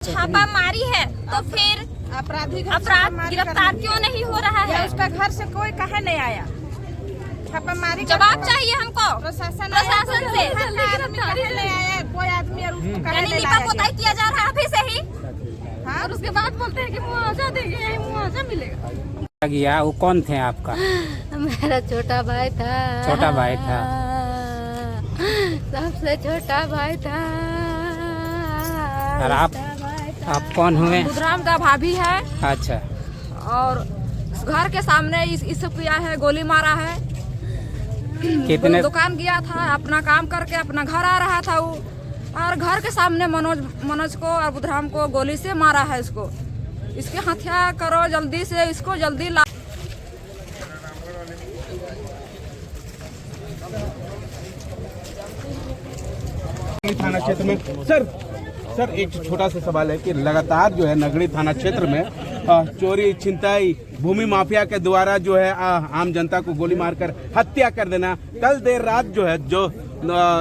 छापामारी है तो फिर अपराध गिरफ्तार क्यों नहीं हो रहा है? उसका घर से कोई कहे नहीं आया। छापामारी जवाब चाहिए हमको प्रशासन से। नहीं आया कोई आदमी और उसको कहे नहीं लिपा पोताई किया जा रहा है अभी से ही। हाँ, और उसके बाद बोलते हैं कि मुआवजा देंगे, यही मुआवजा मिलेगा। गया वो कौन थे आपका? मेरा छोटा भाई था। छोटा भाई था, सबसे छोटा भाई था। और आप कौन हुए? बुधराम का भाभी है। अच्छा। और घर के सामने इस किया है, गोली मारा है। कितने? दुकान गया था, अपना काम करके अपना घर आ रहा था वो, और घर के सामने मनोज को और बुधराम को गोली से मारा है। इसको इसके हत्या करो जल्दी से, इसको जल्दी ला। थाना क्षेत्र में सर एक छोटा सा सवाल है कि लगातार जो है नगड़ी थाना क्षेत्र में चोरी छिनताई भूमि माफिया के द्वारा जो है आम जनता को गोली मारकर हत्या कर देना। कल देर रात जो है जो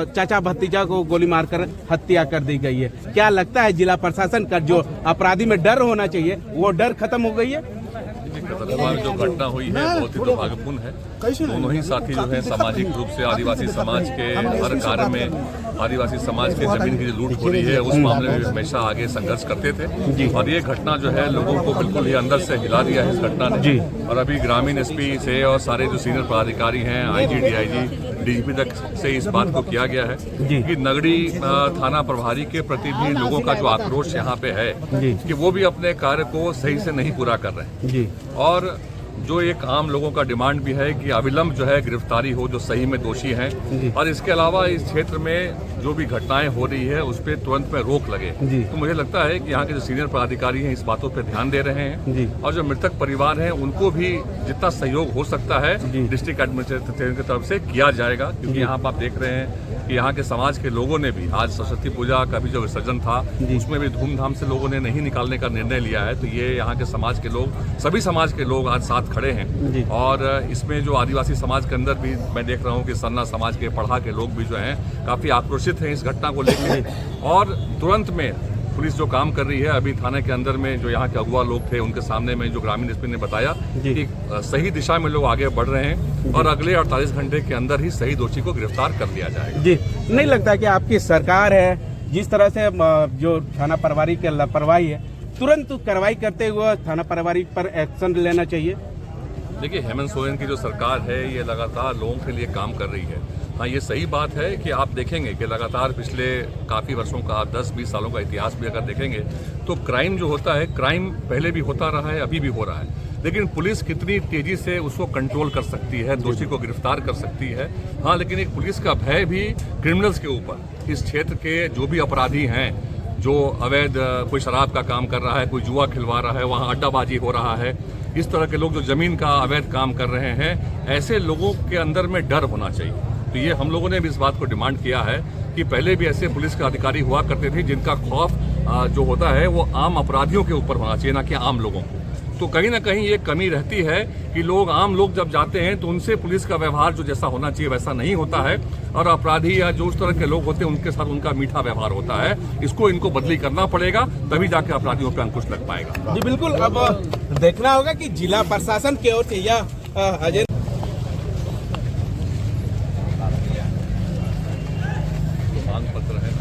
चाचा भतीजा को गोली मारकर हत्या कर दी गई है। क्या लगता है जिला प्रशासन का जो अपराधी में डर होना चाहिए वो डर खत्म हो गई है? जो घटना हुई है बहुत ही दुर्भाग्यपूर्ण है। दोनों ही साथी जो है सामाजिक रूप से आदिवासी समाज के हर कार्य में आदिवासी समाज के जमीन की जो लूट हो रही है उस मामले में हमेशा आगे संघर्ष करते थे। और ये घटना जो है लोगों को बिल्कुल ही अंदर से हिला दिया है इस घटना ने। और अभी ग्रामीण एसपी से और सारे जो सीनियर पदाधिकारी हैं, आईजी, डीआईजी, डीजीपी तक से इस बात को किया गया है कि नगड़ी थाना प्रभारी के प्रति भी लोगों का जो आक्रोश यहाँ पे है कि वो भी अपने कार्य को सही से नहीं पूरा कर रहे हैं। और जो एक आम लोगों का डिमांड भी है कि अविलंब जो है गिरफ्तारी हो जो सही में दोषी हैं। और इसके अलावा इस क्षेत्र में जो भी घटनाएं हो रही है उस पर तुरंत में रोक लगे। तो मुझे लगता है कि यहाँ के जो सीनियर पदाधिकारी हैं इस बातों पर ध्यान दे रहे हैं। और जो मृतक परिवार हैं उनको भी जितना सहयोग हो सकता है डिस्ट्रिक्ट एडमिनिस्ट्रेशन की तरफ से किया जाएगा। क्योंकि यहाँ पर आप देख रहे हैं कि यहाँ के समाज के लोगों ने भी आज सरस्वती पूजा का भी जो विसर्जन था उसमें भी धूमधाम से लोगों ने नहीं निकालने का निर्णय लिया है। तो ये यहाँ के समाज के लोग, सभी समाज के लोग आज साथ खड़े हैं। और इसमें जो आदिवासी समाज के अंदर भी मैं देख रहा हूँ कि सन्ना समाज के पढ़ा के लोग भी जो हैं काफी आक्रोशित हैं इस घटना को लेकर। और तुरंत में पुलिस जो काम कर रही है अभी थाने के अंदर में जो यहाँ के अगुआ लोग थे उनके सामने में जो ग्रामीण एसपी ने बताया कि सही दिशा में लोग आगे बढ़ रहे हैं और अगले 48 घंटे के अंदर ही सही दोषी को गिरफ्तार कर लिया जाएगा। जी, नहीं लगता कि आपकी सरकार है जिस तरह से जो थाना प्रभारी की लापरवाही है तुरंत कार्रवाई करते हुए थाना प्रभारी पर एक्शन लेना चाहिए? देखिए, हेमंत सोरेन की जो सरकार है ये लगातार लोगों के लिए काम कर रही है। हाँ, ये सही बात है कि आप देखेंगे कि लगातार पिछले काफ़ी वर्षों का 10-20 सालों का इतिहास भी अगर देखेंगे तो क्राइम जो होता है, क्राइम पहले भी होता रहा है, अभी भी हो रहा है। लेकिन पुलिस कितनी तेजी से उसको कंट्रोल कर सकती है, दोषी को गिरफ्तार कर सकती है। हाँ, लेकिन एक पुलिस का भय भी क्रिमिनल्स के ऊपर, इस क्षेत्र के जो भी अपराधी हैं, जो अवैध कोई शराब का काम कर रहा है, कोई जुआ खिलवा रहा है, वहाँ अड्डाबाजी हो रहा है, इस तरह के लोग जो जमीन का अवैध काम कर रहे हैं, ऐसे लोगों के अंदर में डर होना चाहिए। तो ये हम लोगों ने भी इस बात को डिमांड किया है कि पहले भी ऐसे पुलिस के अधिकारी हुआ करते थे जिनका खौफ जो होता है वो आम अपराधियों के ऊपर होना चाहिए, ना कि आम लोगों को। तो कहीं ना कहीं ये कमी रहती है कि लोग, आम लोग जब जाते हैं तो उनसे पुलिस का व्यवहार जो जैसा होना चाहिए वैसा नहीं होता है, और अपराधी या जो उस तरह के लोग होते हैं उनके साथ उनका मीठा व्यवहार होता है। इसको इनको बदली करना पड़ेगा, तभी जाके अपराधियों पर अंकुश लग पाएगा। जी बिल्कुल। अब देखना होगा कि जिला प्रशासन की ओर से या अजय मांग पत्र है।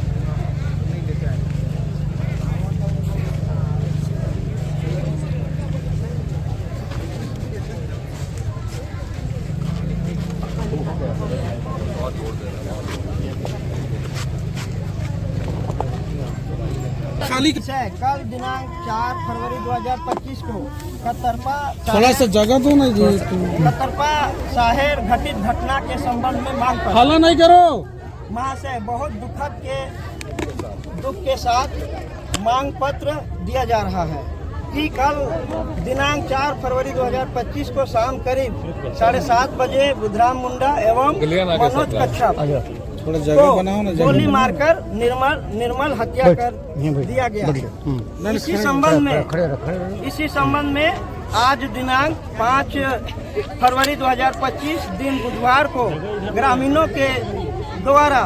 कल दिनांक 4 फरवरी 2025 को थोड़ा सा जगह दो ना जी। कतरपा शहर घटित घटना के संबंध में मांग पत्र। हल्ला नहीं करो। महाशय, बहुत दुख के साथ मांग पत्र दिया जा रहा है कि कल दिनांक 4 फरवरी 2025 को शाम करीब 7:30 बजे बुधराम मुंडा एवं मनोज कच्छप थोड़ा जगह बनाओ ना। गोली मारकर निर्मल हत्या कर दिया गया। इसी संबंध में आज दिनांक 5 फरवरी 2025 दिन बुधवार को ग्रामीणों के द्वारा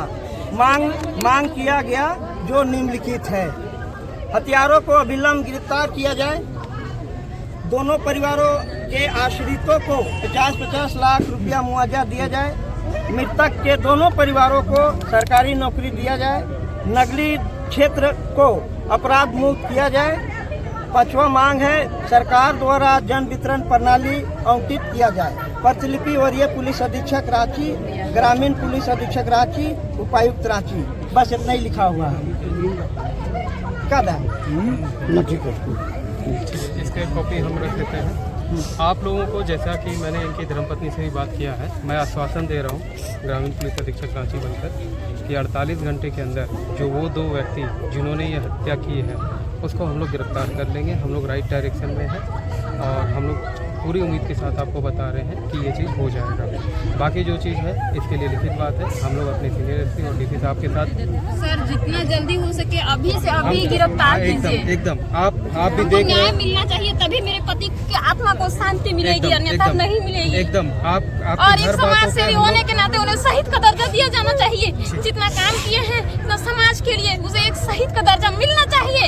मांग किया गया जो निम्नलिखित है हत्यारों को अविलंब गिरफ्तार किया जाए। दोनों परिवारों के आश्रितों को 50-50 लाख रुपया मुआवजा दिया जाए। मृतक के दोनों परिवारों को सरकारी नौकरी दिया जाए। नगरीय क्षेत्र को अपराध मुक्त किया जाए। 5वां मांग है सरकार द्वारा जन वितरण प्रणाली आवंटित किया जाए। प्रतिलिपि वरीय पुलिस अधीक्षक रांची, ग्रामीण पुलिस अधीक्षक रांची, उपायुक्त रांची। बस इतना ही लिखा हुआ है। इसके कॉपी हम रख देते हैं। आप लोगों को, जैसा कि मैंने इनकी धर्मपत्नी से भी बात किया है, मैं आश्वासन दे रहा हूँ ग्रामीण पुलिस अधीक्षक रांची बनकर कि 48 घंटे के अंदर जो वो 2 व्यक्ति जिन्होंने ये हत्या की है उसको हम लोग गिरफ्तार कर लेंगे। हम लोग राइट डायरेक्शन में हैं और हम लोग पूरी उम्मीद के साथ आपको बता रहे हैं कि ये चीज़ हो जाएगा। बाकी जो चीज़ है इसके लिए लिखित बात है, हम लोग अपने सीनियर एसपी और डीसी साहब के साथ सर जितना जल्दी हो सके अभी से अभी गिरफ्तार कीजिए। एकदम आप भी हमको देख रहे न्याय हैं। मिलना चाहिए, तभी मेरे पति की आत्मा को शांति मिलेगी, अन्यथा नहीं मिलेगी। एकदम आप और एक समाज सेवी होने के नाते उन्हें शहीद का दर्जा दिया जाना चाहिए। जितना काम किए हैं इतना समाज के लिए, उसे एक शहीद का दर्जा मिलना चाहिए।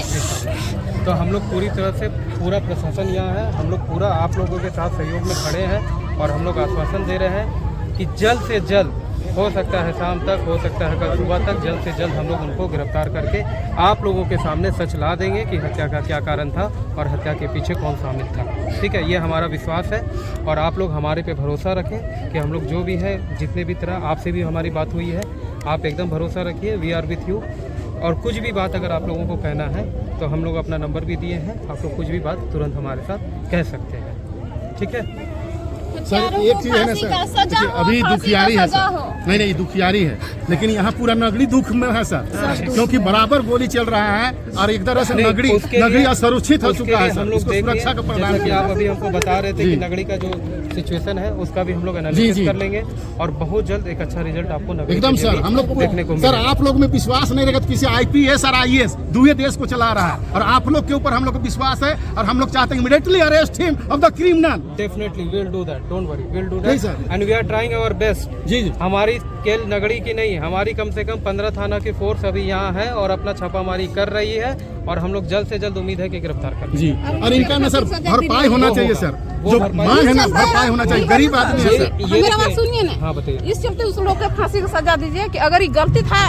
तो हम लोग पूरी तरह से, पूरा प्रशासन यहाँ है, हम लोग पूरा आप लोगों के साथ सहयोग में खड़े हैं और हम लोग आश्वासन दे रहे हैं कि जल्द से जल्द, हो सकता है शाम तक, हो सकता है कल सुबह तक, जल्द से जल्द हम लोग उनको गिरफ्तार करके आप लोगों के सामने सच ला देंगे कि हत्या का क्या कारण था और हत्या के पीछे कौन शामिल था। ठीक है, ये हमारा विश्वास है और आप लोग हमारे पे भरोसा रखें कि हम लोग जो भी है, जितने भी तरह आपसे भी हमारी बात हुई है, आप एकदम भरोसा रखिए। We are with you. और कुछ भी बात अगर आप लोगों को कहना है तो हम लोग अपना नंबर भी दिए हैं, आप लोग कुछ भी बात तुरंत हमारे साथ कह सकते हैं। ठीक है सर, एक चीज है ना सर, देखिए अभी दुखियारी है सर, नहीं दुखियारी है, लेकिन यहाँ पूरा नगरी दुख में है सर, क्योंकि बराबर गोली चल रहा है और एक तरह से नगरी असुरक्षित हो चुका है सर। उसको सुरक्षा का प्रदान किया। आप अभी हमको बता रहे थे कि नगरी का जो सिचुएशन है उसका भी हम लोग एनालिसिस कर लेंगे और बहुत जल्द एक अच्छा रिजल्ट आपको नगरी एकदम सर हम लोग देखने को सर, आप लोग में विश्वास नहीं रहेगा, किसी IPS और IAS दूसरे देश को चला रहा है और आप लोग के ऊपर हम लोग को विश्वास है और हम लोग चाहते हैं immediately arrest him of the criminal. Definitely we will do that, don't worry, we will do that and we are trying our best. जी हमारी केवल नगरी की नहीं, हमारी कम से कम 15 थाना की फोर्स अभी यहाँ है और अपना छापामारी कर रही है और हम लोग जल्द से जल्द उम्मीद है कि गिरफ्तार कर जी। और इनका ना सर भरपाई होना चाहिए सर, जो मांग है ना भरपाई होना चाहिए। गरीब आदमी है सर। मेरा बात सुनिए ना। हाँ बताइए। इस चलते उस लोग को फांसी की सजा दीजिए कि अगर ये गलती था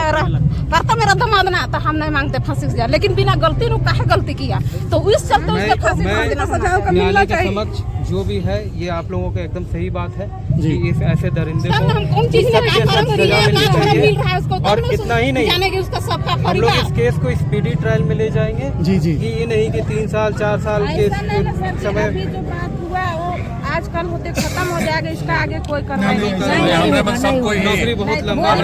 करता मेरा दमाद ना तो हम नहीं मांगते फांसी की सजा, लेकिन बिना गलती नु काहे गलती किया तो इस चलते उसको फांसी का सजा को मिलना चाहिए। समक्ष जो भी है ये आप लोगों को एकदम सही बात है कि इस ऐसे दरिंदे को हम कौन चीज में मिल रहा है उसको, और इतना ही नहीं, जाने कि उसका सबका हम लोग इस केस को स्पीडी ट्रायल में ले जाएंगे। जी जी, कि ये नहीं कि 3 साल 4 साल के समय जो बात हुआ वो आजकल होते खत्म हो जाएगा, इसका आगे कोई कार्रवाई हमने बस सबको ही नौकरी बहुत लंबा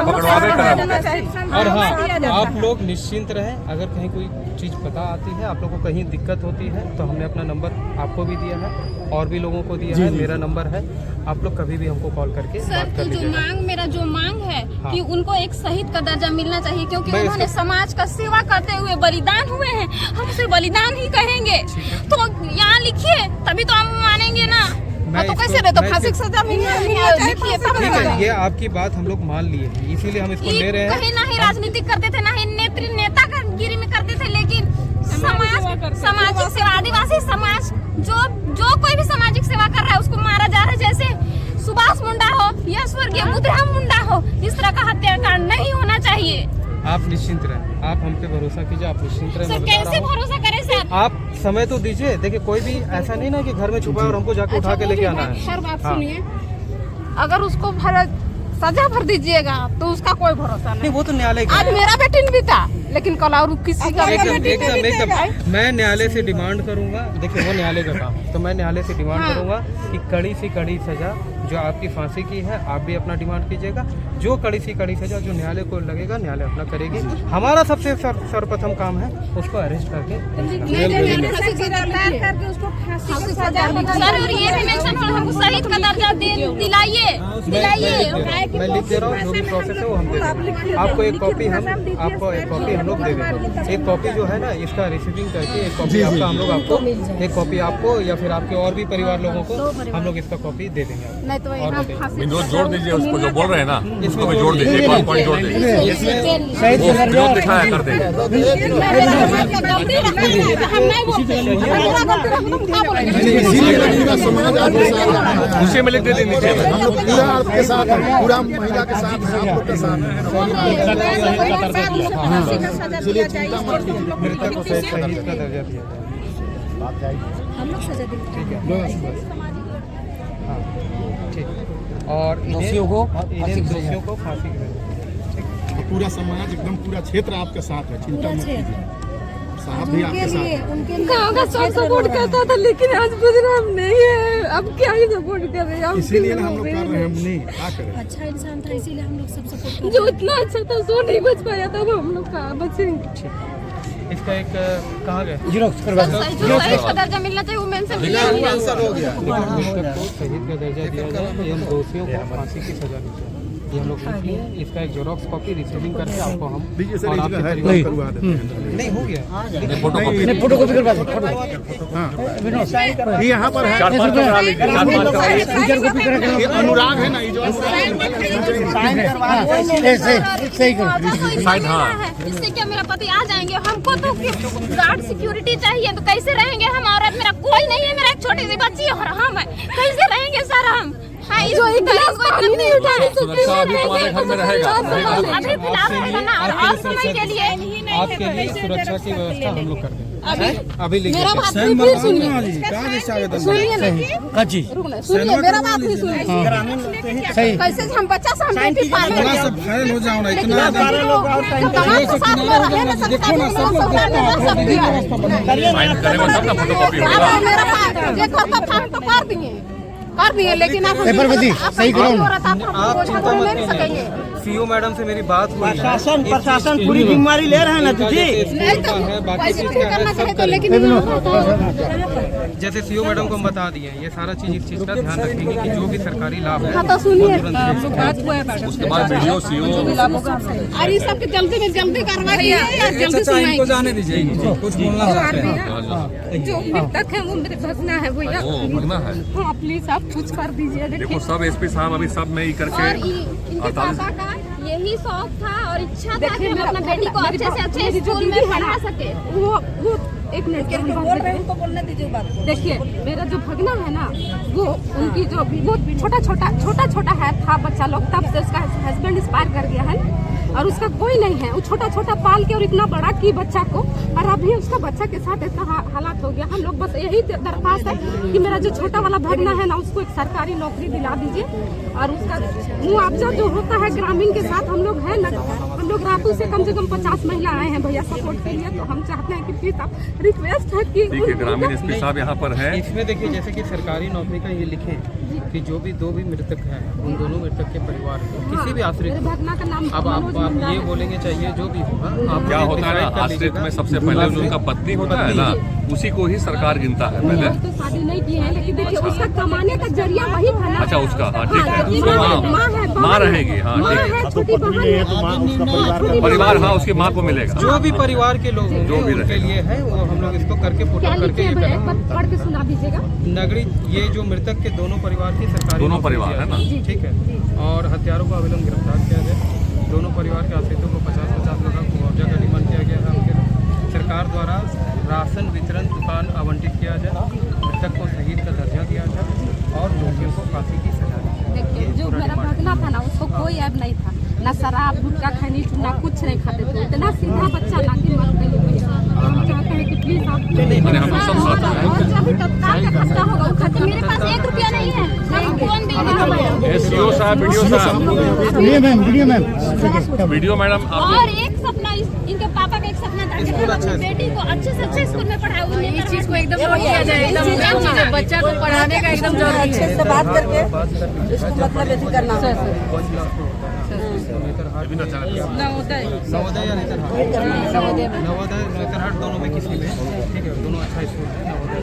पकड़वावे करा। और हाँ, आप लोग निश्चिंत रहें, अगर कहीं कोई चीज़ पता आती है, आप लोगों को कहीं दिक्कत होती है तो हमने अपना नंबर आपको भी दिया है और भी लोगों को दिया है, मेरा नंबर है, आप लोग कभी भी हमको कॉल करके बात कर लीजिए। मेरा जो मांग है कि उनको एक शहीद का दर्जा मिलना चाहिए, क्योंकि उन्होंने समाज का सेवा करते हुए बलिदान हुए हैं, हम उसे बलिदान ही कहेंगे। तो यहाँ लिखिए तभी तो हम मानेंगे ना, तो कैसे दे तो फांसी की सजा ठीक है, ये आपकी बात हम लोग मान लिए, इसीलिए हम इसको ले रहे हैं। कहीं ना ही राजनीति करते थे, ना ही नेता का गिरी में करते थे, लेकिन सामाजिक सेवा, आदिवासी समाज जो कोई भी सामाजिक सेवा कर रहा है उसको मारा जा रहा है। जैसे सुभाष मुंडा हो या स्वर्गीय बुद्धराम मुंडा हो, इस तरह का हत्याकांड नहीं होना चाहिए। आप निश्चिंत रहें, आप हम पे भरोसा कीजिए, आप निश्चिंत रहें। सर कैसे भरोसा करें सर? आप समय तो दीजिए, देखिए कोई भी ऐसा नहीं ना कि घर में छुपा और हमको जाके उठा के लेके आना है। सर बात सुनिए, अगर उसको सजा भर दीजिएगा तो उसका कोई भरोसा नहीं। वो तो न्यायालय का, आज मेरा बेटी भी था लेकिन कल और किसी का एकदम मैं न्यायालय से डिमांड करूंगा। देखिए वो न्यायालय का काम, तो मैं न्यायालय से डिमांड करूंगा कि कड़ी से कड़ी सजा जो आपकी फांसी की है, आप भी अपना डिमांड कीजिएगा। जो कड़ी सी कड़ी सजा जो न्यायालय को लगेगा, न्यायालय अपना करेगी। हमारा सबसे सर्वप्रथम काम है उसको अरेस्ट करके सर, और ये भी मेंशन हो, हमको शहीद का दर्जा दिलाइए। मैं लिख दे रहा हूँ, जो भी प्रोसेस है वो हम दे देंगे आपको। एक कॉपी हम लोग दे देंगे। एक कॉपी जो है ना इसका रिसीविंग करके एक कॉपी आपका हम लोग आपको, एक कॉपी आपको या फिर आपके और भी परिवार लोगों को हम लोग इसका कॉपी दे देंगे। है तो यहाँ फांसी जो जोड़ दीजिए उसको, जो बोल रहे हैं ना इसको भी जोड़ दीजिए, एक पॉइंट जोड़ दीजिए, वो विरोध दिखाया कर देंगे। उसी में लिख दे नीचे में, हम लोग पूरा आपके साथ हैं, पूरा महिला के साथ हैं, आप लोग के साथ हैं। चलिए चिंता मत कीजिए, मृतक को शहीद का दर्जा दिया हम लोग सजा देंगे। हाँ ठीक। और दोषियों को फांसी की पूरा समाज एकदम पूरा क्षेत्र आपके साथ है, चिंता मत कीजिए, साहब भी आपके साथ है। गाँव का सब सपोर्ट करता था, लेकिन आज बदनाम नहीं है, अब क्या ही सपोर्ट कर रहे हैं। इसीलिए हम लोग कर रहे हैं, हम नहीं क्या करें। अच्छा इंसान था इसीलिए हम लोग सब सपोर्ट। जो इतना अच्छा था सो नहीं बच पाया था, वो हम लोग का बचेंगे। इसका एक कहाँ गए शहीद का दर्जा मिलना चाहिए, वुमेन से मृतक को शहीद का दर्जा दिया जाए एवं दोषियों को फांसी की सजा दी जाए, ये हम लोग लिखे हैं। इसका एक जेरोक्स कॉपी रिसीविंग करके आपको हम और आपके परिवार करवा देते हैं। नहीं हो गया, फोटोकॉपी करवा दो। हाँ यहाँ पर है, अनुराग है ना, ये जो इससे क्या मेरा पति आ जाएंगे, हमको तो गार्ड सिक्योरिटी चाहिए, तो कैसे रहेंगे हम? औरत मेरा कोई नहीं है, मेरा एक छोटी सी बच्ची और हम है, कैसे रहेंगे सर हम? जो नहीं उठाने सुरक्षा अभी तुम्हारे घर में रहेगा, अभी फिलहाल और समय के लिए आपके लिए सुरक्षा की व्यवस्था हम लोग कर देंगे। अभी लिखिए मेरा बात भी फिर सुनिए, सुनिए मेरा बात भी सुनिए। कैसे हम बच्चा से हम बेटी पाले, फाइल हो जाओ ना, इतना कर दिए, लेकिन आप सही करो, आप चिंता मत कीजिए। सीओ मैडम से मेरी बात हुई, प्रशासन पूरी जिम्मेदारी ले रहे हैं ना जी। जैसे सीओ मैडम को हम बता दिए, ये सारा चीज इस चीज का ध्यान रखेंगे कि जो भी सरकारी लाभ है उसके बाद वीडियो सीओ और ये सब जल्दी में जल्दी कार्रवाई जल्दी इनको जाने दीजिए, कुछ बोलना जो मृतक है वो मेरे भगना है भैया, वो भगना है। हाँ प्लीज आप कुछ कर दीजिए। देखो सब एसपी साहब अभी सब में ही करके और इनके पापा का यही शौक था और इच्छा था कि हम अपना बेटी को अच्छे से अच्छे स्कूल में पढ़ा सके। वो एक मिनट बोल रहे हैं, उनको बोलने दीजिए बात। देखिए मेरा जो भगना है ना, वो उनकी जो वो छोटा छोटा है था बच्चा लोग, तब से उसका हस्बैंड एक्सपायर कर गया है और उसका कोई नहीं है। वो छोटा पाल के और इतना बड़ा की बच्चा को, और अभी उसका बच्चा के साथ ऐसा हालात हो गया। हम लोग बस यही दरख्वास्त है कि मेरा जो छोटा वाला भगना है ना, उसको एक सरकारी नौकरी दिला दीजिए और उसका मुआवजा जो होता है ग्रामीण के साथ हम लोग है ना, हम लोग रातों से कम 50 महिला आए हैं भैया सपोर्ट के लिए, तो हम चाहते हैं कि प्लीज आप रिक्वेस्ट है कि ग्रामीण एसपी साहब यहाँ पर है। इसमें देखिए जैसे कि सरकारी नौकरी का ये लिखे कि जो भी दो भी मृतक हैं उन दोनों मृतक के परिवार को किसी भी आश्रित, अब आप ये बोलेंगे चाहिए जो भी होगा। आप क्या होता है ना, आश्रित में सबसे पहले जो उनका पत्नी होता है ना, उसी को ही सरकार गिनता है पहले। तो शादी नहीं की है, लेकिन देखिए उसका कमाने का जरिया वही था ना। अच्छा उसका, हाँ ठीक है, माँ रहेगी, हाँ ठीक है, छोटी बहन परिवार, हाँ उसकी माँ को मिलेगा। जो भी परिवार के लोग जो भी उनके लिए है वो हम लोग इसको करके फोटो करके ये करेंगे। पढ़ के सुना दीजिएगा। नगरी ये जो मृतक के दोनों परिवार की सरकारी दोनों परिवार है ना, ठीक है, और हत्यारों को अविलंब गिरफ्तार किया गया। दोनों परिवार के आश्रितों को 50-50 लाख का मुआवजा का डिमांड किया गया है उनके। सरकार द्वारा राशन वितरण दुकान आवंटित किया जाए, मृतक को शहीद का दर्जा दिया जाए और दोषियों को फांसी की सजा दी जाए। देखिए जो मेरा भगना था ना, उसको कोई ऐब नहीं था, ना शराब गुटखा खैनी ना कुछ नहीं खाते थे, इतना सीधा बच्चा ना कि मत कहिए भैया। हम चाहते हैं कि प्लीज आप तत्काल का खर्चा होगा वो खर्चा। मेरे पास 1 रुपया नहीं है, कौन देगा? सीओ साहब, वीडियो साहब, वीडियो मैडम। और एक सपना इनके पापा का एक सपना था कि हम अपनी बेटी को अच्छे से अच्छे स्कूल में पढ़ाए। इस चीज को एकदम नोट किया जाए, एकदम बच्चा को पढ़ाने का एकदम जरूरी है। अच्छे से बात करके इसको मतलब ऐसे करना है। नवोदय या नेतरहाट दोनों में किसी में, ठीक है, दोनों अच्छा स्कूल है नवोदय।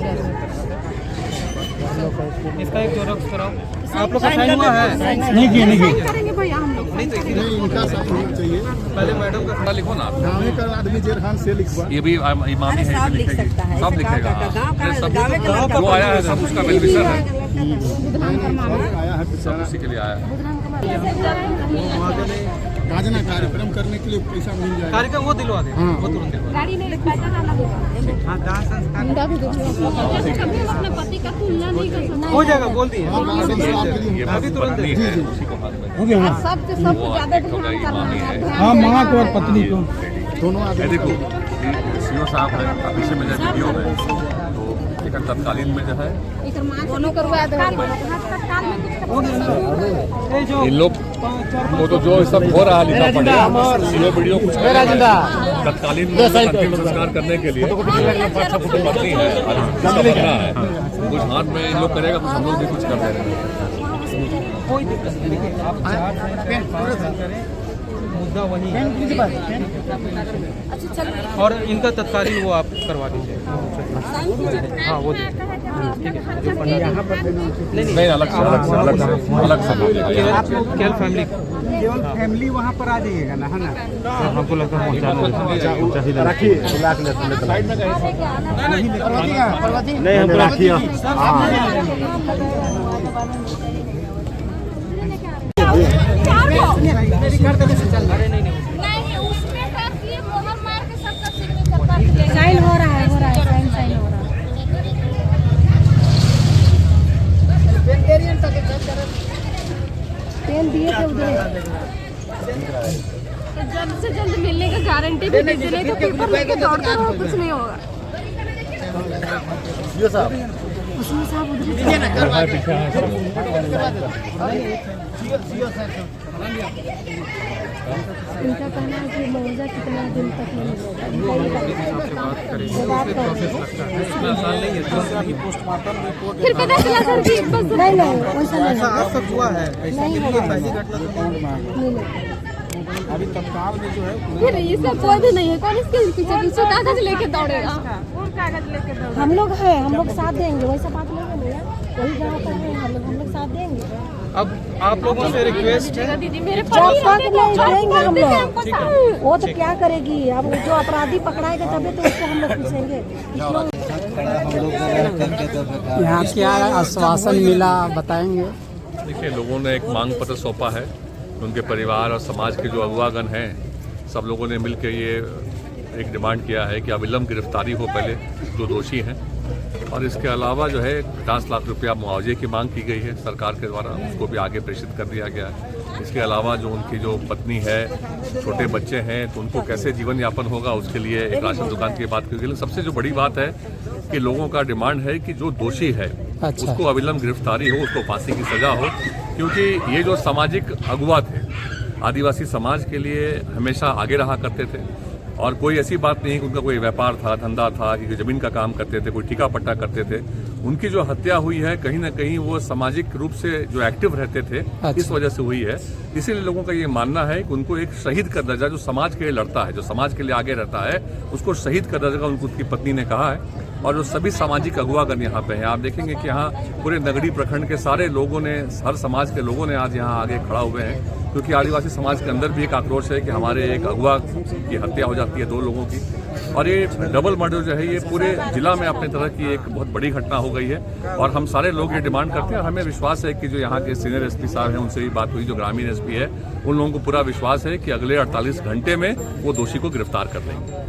इसका एक जेरोक्स कराओ, आप लोग का साइन हुआ है? नहीं करेंगे भैया हम लोग। नहीं तो इसीलिए इनका साइन होना चाहिए। पहले मैडम का लिखो ना, गाँव का आदमी जेरखान से लिखवा, ये भी इमामी है, सब लिखेगा, सब लिखेगा। जो आया है सब उसका बेनिफिशियर है। सब उसी के लिए आया है। राजना कार्यक्रम करने के लिए पैसा मिल जाएगा। कार्यक्रम वो दिलवा दे, वो तुरंत दिलवा दे। गाड़ी नहीं पैसा डाला होगा अपने पति का तुलना नहीं कर सकते। हो जाएगा, बोल दिए ये अभी तुरंत पत्नी है, उसी को हाथ में सबसे वो एक होगा ये मामी है। हाँ, माँ को और पत्नी को दोनों ये देखो सीओ साहब है, पीछे में जो वीडियो है तो एक तत्कालीन में जो है दोनों करवा दो। इन लोग को तो जो सब हो रहा है लिखा पड़ेगा, सीओ वीडियो कुछ तत्कालीन में अंतिम संस्कार करने के लिए पत्नी है और उसका बकरा है, कुछ हाथ में इन लोग करेगा, कुछ हम लोग भी कुछ कर दे रहे हैं। कोई दिक्कत नहीं, देखिए आप मुद्दा वही है और इनका तत्कालीन वो आप करवा दीजिए। हाँ वो ठीक है, यहाँ पर नहीं अलग से केवल फैमिली वहाँ पर आ जाइएगा ना, है ना? हमको लगता है नहीं हम राखिए। नहीं उसमें कर दिए, मोहर मार के सबका सिग्नेचर कर दिए। साइन हो रहा है साइन हो रहा है। पेन दिए थे उधर। जल्द से जल्द मिलने का गारंटी भी दीजिए, नहीं तो पेपर लेके दौड़ते रहो, कुछ नहीं होगा। उसमें साहब उधर इनका कहना है कि मुआवजा कितना दिन तक नहीं फिर पता चला सर कि बस नहीं वैसा नहीं आज तक हुआ है नहीं अभी तत्काल में जो है फिर इसका कोई भी नहीं है, कौन इसके पीछे पीछे कागज लेके दौड़ेगा? हम लोग हैं, हम लोग साथ देंगे, वैसा बात नहीं है भैया, वही जहाँ पर है हम लोग साथ देंगे। अब आप लोगों से रिक्वेस्ट है, दीदी मेरे जब तक नहीं देंगे हम लोग, वो तो क्या करेगी, अब जो अपराधी पकड़ाएगा तभी तो उसको हम लोग पूछेंगे। यहाँ क्या आश्वासन मिला बताएंगे? देखिए लोगों ने एक मांग पत्र सौंपा है, उनके परिवार और समाज के जो अगुवागण हैं सब लोगों ने मिलकर ये एक डिमांड किया है कि अविलंब गिरफ्तारी हो पहले जो दोषी हैं, और इसके अलावा जो है 50 लाख रुपया मुआवजे की मांग की गई है सरकार के द्वारा, उसको भी आगे प्रेषित कर दिया गया है। इसके अलावा जो उनकी जो पत्नी है, छोटे बच्चे हैं, तो उनको कैसे जीवन यापन होगा उसके लिए एक राशन दुकान की बात की गई। सबसे जो बड़ी बात है कि लोगों का डिमांड है कि जो दोषी है उसको अविलंब गिरफ्तारी हो, उसको फांसी की सजा हो, क्योंकि ये जो सामाजिक अगुवा थे आदिवासी समाज के लिए हमेशा आगे रहा करते थे, और कोई ऐसी बात नहीं कि उनका कोई व्यापार था, धंधा था, कि जमीन का काम करते थे, कोई ठेका पट्टा करते थे। उनकी जो हत्या हुई है कहीं ना कहीं वो सामाजिक रूप से जो एक्टिव रहते थे इस वजह से हुई है। इसीलिए लोगों का ये मानना है कि उनको एक शहीद का दर्जा, जो समाज के लिए लड़ता है, जो समाज के लिए आगे रहता है, उसको शहीद का दर्जा उनको उसकी पत्नी ने कहा है। और जो सभी सामाजिक अगुवागण यहाँ पे हैं, आप देखेंगे कि यहाँ पूरे नगरी प्रखंड के सारे लोगों ने, हर समाज के लोगों ने आज यहाँ आगे खड़ा हुए हैं, क्योंकि आदिवासी समाज के अंदर भी एक आक्रोश है कि हमारे एक अगुवा की हत्या हो जाती है 2 लोगों की, और ये डबल मर्डर जो है ये पूरे जिला में अपने तरह की एक बहुत बड़ी घटना हो गई है। और हम सारे लोग ये डिमांड करते हैं, और हमें विश्वास है कि जो यहाँ के सीनियर एसपी साहब हैं उनसे भी बात हुई, जो ग्रामीण एसपी है, उन लोगों को पूरा विश्वास है कि अगले 48 घंटे में वो दोषी को गिरफ्तार कर लेंगे।